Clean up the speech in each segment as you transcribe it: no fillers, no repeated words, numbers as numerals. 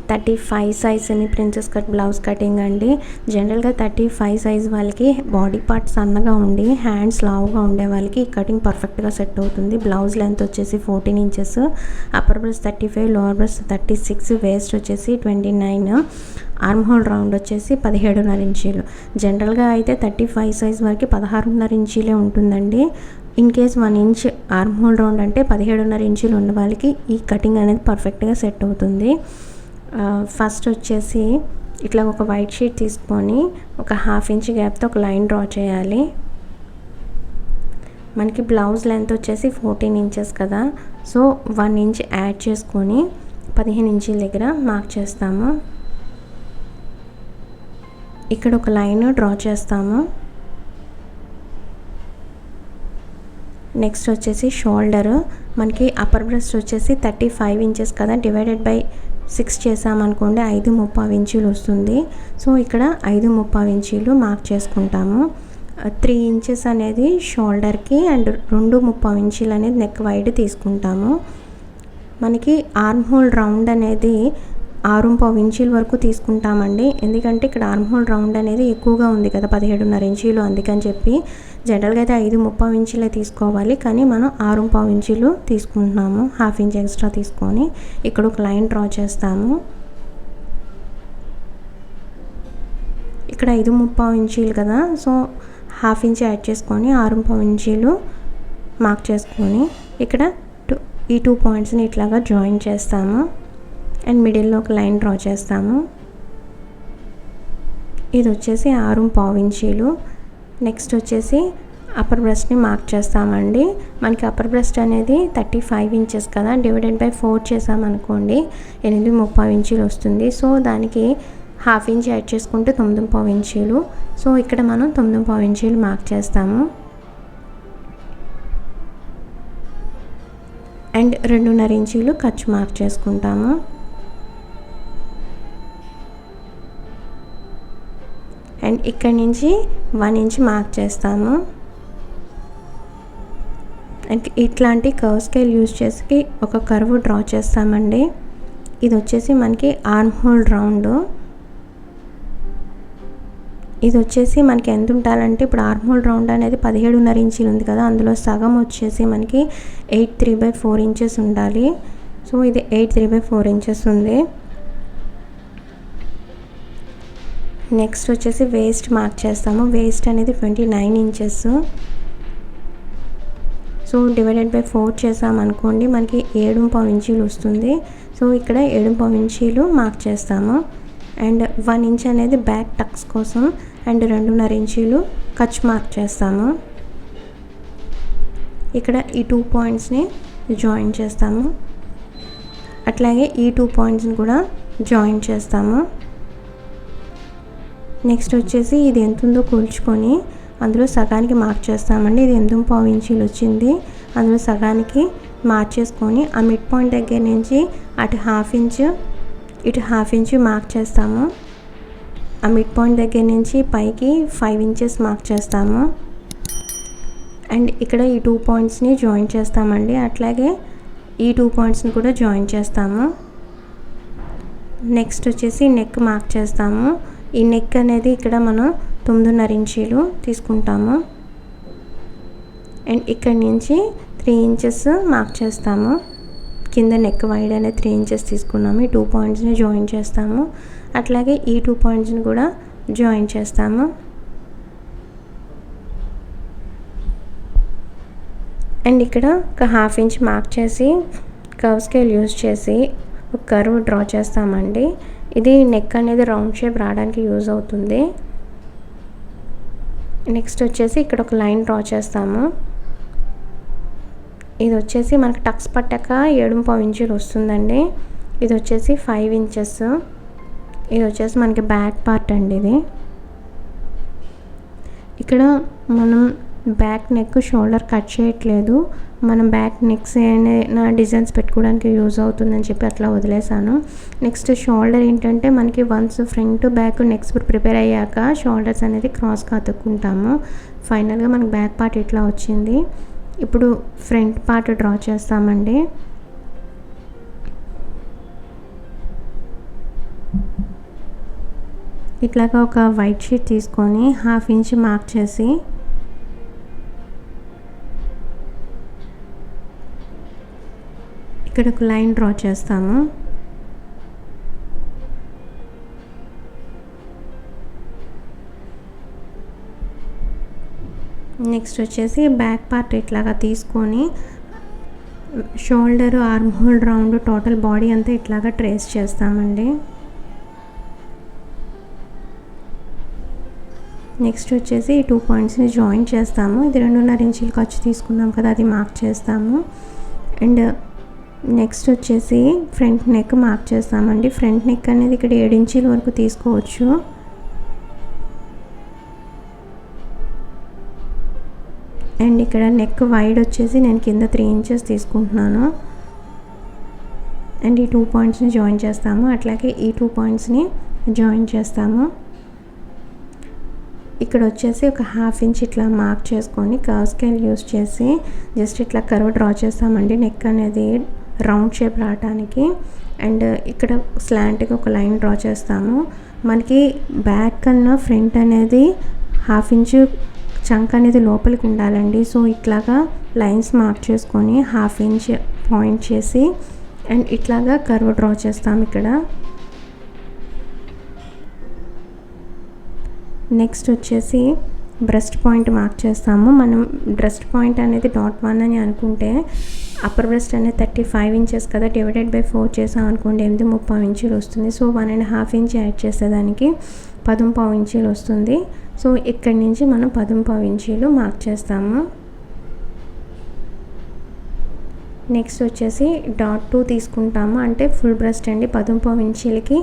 35 size semi princess cut blouse cutting అండి. జనరల్గా 35 size వాళ్ళకి బాడీ పార్ట్ సన్నగా ఉండి హ్యాండ్స్ లావుగా ఉండే వాళ్ళకి ఈ కటింగ్ పర్ఫెక్ట్గా సెట్ అవుతుంది. బ్లౌజ్ లెంత్ వచ్చేసి 14 inches, upper breast 35, lower breast 36, waste వచ్చేసి 29, ఆర్మ్ హోల్ రౌండ్ వచ్చేసి 17.5 ఇంచీలు. జనరల్గా అయితే 35 సైజ్ వరకు 16.5 ఇంచీలే ఉంటుందండి. In case 1 inch arm whole round అంటే 17.5 ఇంచీలు ఉన్న వాళ్ళకి ఈ కటింగ్ అనేది పర్ఫెక్ట్గా సెట్ అవుతుంది. ఫస్ట్ వచ్చేసి ఇట్లా ఒక వైట్ షీట్ తీసుకొని ఒక 1/2 ఇంచ్ గ్యాప్తో ఒక లైన్ డ్రా చేయాలి. మనకి బ్లౌజ్ లెంత్ వచ్చేసి 14 ఇంచెస్ కదా, సో 1 ఇంచ్ యాడ్ చేసుకొని 15 ఇంచీల దగ్గర మార్క్ చేస్తాము. ఇక్కడ ఒక లైన్ డ్రా చేస్తాము. నెక్స్ట్ వచ్చేసి షోల్డర్, మనకి అప్పర్ బ్రెస్ట్ వచ్చేసి 35 ఇంచెస్ కదా, డివైడెడ్ బై 6 చేసామనుకోండి 5.35 ఇంచీలు వస్తుంది. సో ఇక్కడ 5.35 ఇంచీలు మార్క్ చేసుకుంటాము. 3 ఇంచెస్ అనేది షోల్డర్కి అండ్ 2.35 ఇంచీలు అనేది నెక్ వైడ్ తీసుకుంటాము. మనకి ఆర్మ్ హోల్ రౌండ్ అనేది 6.25 ఇంచీల వరకు తీసుకుంటామండి. ఎందుకంటే ఇక్కడ ఆర్మ్ హోల్ రౌండ్ అనేది ఎక్కువగా ఉంది కదా, 17.5 ఇంచీలు, అందుకని చెప్పి జనరల్గా అయితే 5.35 ఇంచీలే తీసుకోవాలి, కానీ మనం 6.25 ఇంచీలు తీసుకుంటున్నాము. 1/2 ఇంచ్ ఎక్స్ట్రా తీసుకొని ఇక్కడ ఒక లైన్ డ్రా చేస్తాము. ఇక్కడ 5.35 ఇంచీలు కదా, సో 1/2 ఇంచ్ యాడ్ చేసుకొని 6.25 ఇంచీలు మార్క్ చేసుకొని ఇక్కడ ఈ 2 పాయింట్స్ని ఇట్లాగా జాయిన్ చేస్తాము అండ్ మిడిల్లో ఒక లైన్ డ్రా చేస్తాము. ఇది వచ్చేసి 6.25 ఇంచీలు. నెక్స్ట్ వచ్చేసి అప్పర్ బ్రెస్ట్ని మార్క్ చేస్తామండి. మనకి అప్పర్ బ్రెస్ట్ అనేది 35 ఇంచెస్ కదా, డివైడెడ్ బై 4 చేసామనుకోండి 8.35 ఇంచీలు వస్తుంది. సో దానికి 1/2 ఇంచ్ యాడ్ చేసుకుంటే 9.25 ఇంచీలు. సో ఇక్కడ మనం 9.25 ఇంచీలు మార్క్ చేస్తాము. అండ్ 2.5 ఇంచీలు ఖర్చు మార్క్ చేసుకుంటాము. అండ్ ఇక్కడ నుంచి 1 ఇంచ్ మార్క్ చేస్తాము. అండ్ ఇట్లాంటి కర్వ్ స్కేల్ యూజ్ చేసి ఒక కర్వ్ డ్రా చేస్తామండి. ఇది వచ్చేసి మనకి ఆర్మ్ హోల్ రౌండ్. ఇది వచ్చేసి మనకి ఎంత ఉండాలంటే, ఇప్పుడు ఆర్మ్ హోల్ రౌండ్ అనేది 17.5 ఇంచీలు ఉంది కదా, అందులో సగం వచ్చేసి మనకి 8.3/4 ఇంచెస్ ఉండాలి. సో ఇది 8.3/4 ఇంచెస్ ఉంది. నెక్స్ట్ వచ్చేసి వేస్ట్ మార్క్ చేస్తాము. వేస్ట్ అనేది 29 ఇంచెస్. సో డివైడెడ్ బై 4 చేసామనుకోండి మనకి 7.25 ఇంచీలు వస్తుంది. సో ఇక్కడ 7.25 ఇంచీలు మార్క్ చేస్తాము. అండ్ 1 ఇంచ్ అనేది బ్యాక్ టక్స్ కోసం అండ్ 2.5 ఇంచీలు ఖర్చు మార్క్ చేస్తాము. ఇక్కడ ఈ 2 పాయింట్స్ని జాయిన్ చేస్తాము. అట్లాగే ఈ 2 పాయింట్స్ని కూడా జాయిన్ చేస్తాము. నెక్స్ట్ వచ్చేసి ఇది ఎంత ఉందో కూల్చుకొని అందులో సగానికి మార్క్ చేస్తామండి. ఇది 8.25 ఇంచీలు వచ్చింది, అందులో సగానికి మార్క్ చేసుకొని ఆ మిడ్ పాయింట్ దగ్గర నుంచి అటు 1/2 ఇంచ్ ఇటు 1/2 ఇంచ్ మార్క్ చేస్తాము. ఆ మిడ్ పాయింట్ దగ్గర నుంచి పైకి 5 ఇంచెస్ మార్క్ చేస్తాము. అండ్ ఇక్కడ ఈ 2 పాయింట్స్ని జాయిన్ చేస్తామండి. అట్లాగే ఈ 2 పాయింట్స్ని కూడా జాయిన్ చేస్తాము. నెక్స్ట్ వచ్చేసి నెక్ మార్క్ చేస్తాము. ఈ నెక్ అనేది ఇక్కడ మనం 9.5 ఇంచీలు తీసుకుంటాము. అండ్ ఇక్కడ నుంచి 3 ఇంచెస్ మార్క్ చేస్తాము. కింద నెక్ వైడ్ అనేది 3 ఇంచెస్ తీసుకున్నాము. ఈ 2 పాయింట్స్ని జాయిన్ చేస్తాము. అట్లాగే ఈ 2 పాయింట్స్ని కూడా జాయిన్ చేస్తాము. అండ్ ఇక్కడ ఒక 1/2 ఇంచ్ మార్క్ చేసి కర్వ్ స్కేల్ యూజ్ చేసి ఒక కర్వ్ డ్రా చేస్తామండి. ఇది నెక్ అనేది రౌండ్ షేప్ రావడానికి యూజ్ అవుతుంది. నెక్స్ట్ వచ్చేసి ఇక్కడ ఒక లైన్ డ్రా చేస్తాము. ఇది వచ్చేసి మనకి టక్స్ పట్టాక 7.25 ఇంచీలు వస్తుందండి. ఇది వచ్చేసి 5 ఇంచెస్. ఇది వచ్చేసి మనకి బ్యాక్ పార్ట్ అండి. ఇది ఇక్కడ మనం బ్యాక్ నెక్ షోల్డర్ కట్ చేయట్లేదు, మనం బ్యాక్ నెక్స్ ఏమైనా డిజైన్స్ పెట్టుకోవడానికి యూజ్ అవుతుందని చెప్పి అట్లా వదిలేసాను. నెక్స్ట్ షోల్డర్ ఏంటంటే మనకి once front back next prepare అయ్యాక షోల్డర్స్ అనేది క్రాస్గా అతుక్కుంటాము. ఫైనల్గా మనకి బ్యాక్ పార్ట్ ఇట్లా వచ్చింది. ఇప్పుడు ఫ్రంట్ పార్ట్ డ్రా చేస్తామండి. ఇట్లాగా ఒక వైట్ షీట్ తీసుకొని 1/2 ఇంచ్ మార్క్ చేసి ఇక్కడ ఒక లైన్ డ్రా చేస్తాము. నెక్స్ట్ వచ్చేసి బ్యాక్ పార్ట్ ఇట్లాగా తీసుకొని shoulder, arm whole round, total body అంతా ఇట్లాగా ట్రేస్ చేస్తామండి. నెక్స్ట్ వచ్చేసి ఈ 2 పాయింట్స్ని జాయిన్ చేస్తాము. ఇది 2.5 ఇంచులు ఖర్చు తీసుకున్నాం కదా, అది మార్క్ చేస్తాము. అండ్ నెక్స్ట్ వచ్చేసి ఫ్రంట్ నెక్ మార్క్ చేస్తామండి. ఫ్రంట్ నెక్ అనేది ఇక్కడ 7 ఇంచుల వరకు తీసుకోవచ్చు. అండ్ ఇక్కడ నెక్ వైడ్ వచ్చేసి నేను కింద 3 ఇంచెస్ తీసుకుంటున్నాను. అండ్ ఈ 2 పాయింట్స్ని జాయిన్ చేస్తాము. అట్లాగే ఈ 2 పాయింట్స్ని జాయిన్ చేస్తాము. ఇక్కడ వచ్చేసి ఒక 1/2 ఇంచ్ ఇట్లా మార్క్ చేసుకొని కర్వ్ స్కేల్ యూస్ చేసి జస్ట్ ఇట్లా కర్వ్ డ్రా చేస్తామండి, నెక్ అనేది రౌండ్ షేప్ రావడానికి. అండ్ ఇక్కడ స్లాంట్గా ఒక లైన్ డ్రా చేస్తాము. మనకి బ్యాక్ కన్నా ఫ్రంట్ అనేది 1/2 ఇంచ్ చంక్ అనేది లోపలికి ఉండాలండి. సో ఇట్లాగా లైన్స్ మార్క్ చేసుకొని 1/2 ఇంచ్ పాయింట్ చేసి అండ్ ఇట్లాగా కర్వ్ డ్రా చేస్తాము ఇక్కడ. నెక్స్ట్ వచ్చేసి బ్రెస్ట్ పాయింట్ మార్క్ చేస్తాము. మనం బ్రెస్ట్ పాయింట్ అనేది .1 అని అనుకుంటే అప్పర్ బ్రెస్ట్ అనేది 35 ఇంచెస్ కదా, డివైడెడ్ బై 4 చేసాం అనుకోండి 8.35 ఇంచులు వస్తుంది. సో 1.5 ఇంచ్ యాడ్ చేసేదానికి 10.5 ఇంచులు వస్తుంది. సో ఇక్కడి నుంచి మనం 10.5 ఇంచులు మార్క్ చేస్తాము. నెక్స్ట్ వచ్చేసి .2 తీసుకుంటాము, అంటే ఫుల్ బ్రెస్ట్ అండి. 10.5 ఇంచులకి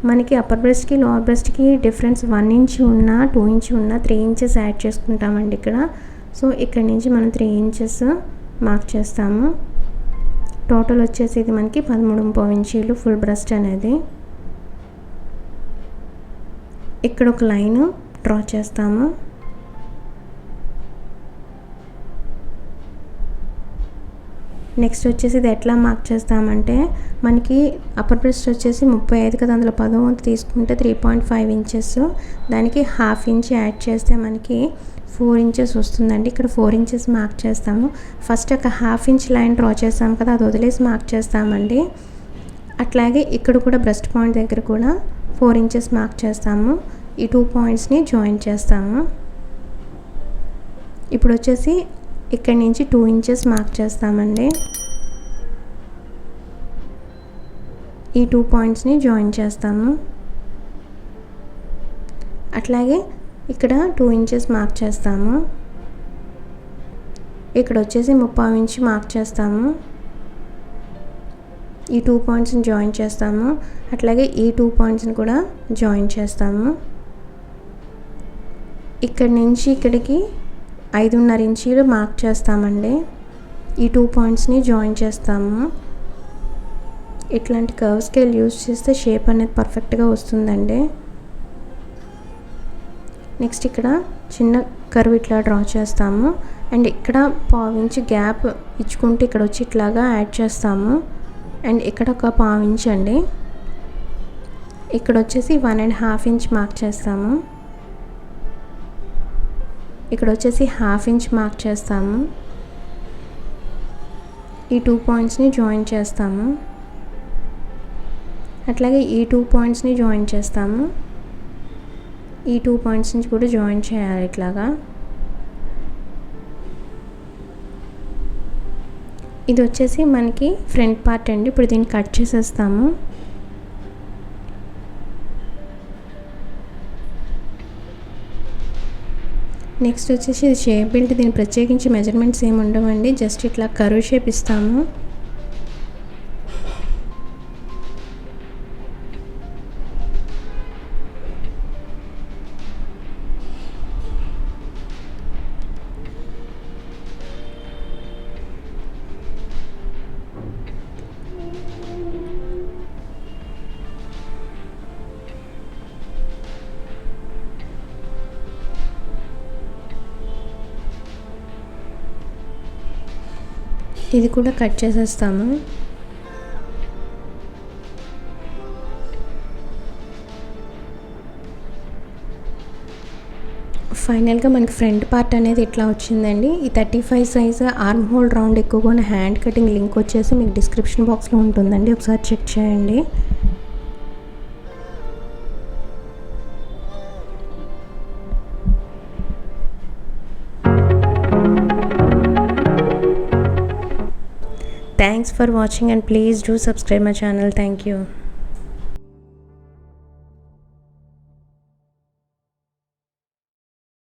మనకి అప్పర్ బ్రెస్ట్కి లోవర్ బ్రెస్ట్కి డిఫరెన్స్ 1 ఇంచ్ ఉన్నా 2 ఇంచ్ ఉన్నా 3 ఇంచెస్ యాడ్ చేసుకుంటామండి ఇక్కడ. సో ఇక్కడ నుంచి మనం 3 ఇంచెస్ మార్క్ చేస్తాము. టోటల్ వచ్చేసి ఇది మనకి 13.5 ఇంచులు ఫుల్ బ్రెస్ట్ అనేది. ఇక్కడ ఒక లైన్ డ్రా చేస్తాము. నెక్స్ట్ వచ్చేసి ఇది ఎట్లా మార్క్ చేస్తామంటే మనకి అప్పర్ బ్రెస్ట్ వచ్చేసి 35 కదా, అందులో 10వ వంతు తీసుకుంటే 3.5 ఇంచెస్, దానికి 1/2 ఇంచ్ యాడ్ చేస్తే మనకి 4 ఇంచెస్ వస్తుందండి. ఇక్కడ 4 ఇంచెస్ మార్క్ చేస్తాము. ఫస్ట్ ఒక 1/2 ఇంచ్ లైన్ డ్రా చేస్తాం కదా, అది వదిలేసి మార్క్ చేస్తామండి. అట్లాగే ఇక్కడ కూడా బ్రెస్ట్ పాయింట్ దగ్గర కూడా 4 ఇంచెస్ మార్క్ చేస్తాము. ఈ 2 పాయింట్స్ని జాయిన్ చేస్తాము. ఇప్పుడు వచ్చేసి ఇక్కడి నుంచి 2 ఇంచెస్ మార్క్ చేస్తామండి. ఈ 2 పాయింట్స్ని జాయిన్ చేస్తాము. అట్లాగే ఇక్కడ 2 ఇంచెస్ మార్క్ చేస్తాము. ఇక్కడ వచ్చేసి 30 ఇంచ్ మార్క్ చేస్తాము. ఈ 2 పాయింట్స్ని జాయిన్ చేస్తాము. అట్లాగే ఈ 2 పాయింట్స్ని కూడా జాయిన్ చేస్తాము. ఇక్కడి నుంచి ఇక్కడికి 5.5 ఇంచులు మార్క్ చేస్తామండి. ఈ 2 పాయింట్స్ని జాయిన్ చేస్తాము. ఇట్లాంటి కర్వ్ స్కేల్ యూస్ చేస్తే షేప్ అనేది పర్ఫెక్ట్గా వస్తుందండి. నెక్స్ట్ ఇక్కడ చిన్న కర్వ్ ఇట్లా డ్రా చేస్తాము. అండ్ ఇక్కడ 1/4 ఇంచ్ గ్యాప్ ఇచ్చుకుంటూ ఇక్కడ వచ్చి ఇట్లాగా యాడ్ చేస్తాము. అండ్ ఇక్కడ ఒక 1/4 ఇంచ్ అండి. ఇక్కడ వచ్చేసి 1.5 ఇంచ్ మార్క్ చేస్తాము. ఇక్కడ వచ్చేసి 1/2 ఇంచ్ మార్క్ చేస్తాము. ఈ 2 పాయింట్స్ని జాయిన్ చేస్తాము. అట్లాగే ఈ 2 పాయింట్స్ని జాయిన్ చేస్తాము. ఈ 2 పాయింట్స్ని కూడా జాయిన్ చేయాలి ఇట్లాగా. ఇది వచ్చేసి మనకి ఫ్రంట్ పార్ట్ అండి. ఇప్పుడు దీన్ని కట్ చేసేస్తాము. నెక్స్ట్ వచ్చేసి ఇది షేప్ బెల్ట్. దీని ప్రత్యేకించి మెజర్మెంట్స్ ఏమి ఉండవండి, జస్ట్ ఇట్లా కర్వ్ షేప్ ఇస్తాము. ఇది కూడా కట్ చేసేస్తాము. ఫైనల్గా మనకి ఫ్రంట్ పార్ట్ అనేది ఇట్లా వచ్చిందండి. ఈ 35 సైజ్ ఆర్మ్ హోల్ రౌండ్ ఎక్కువగా ఉన్న హ్యాండ్ కటింగ్ లింక్ వచ్చేసి మీకు డిస్క్రిప్షన్ బాక్స్లో ఉంటుందండి, ఒకసారి చెక్ చేయండి. Thanks for watching and please do subscribe my channel. Thank you.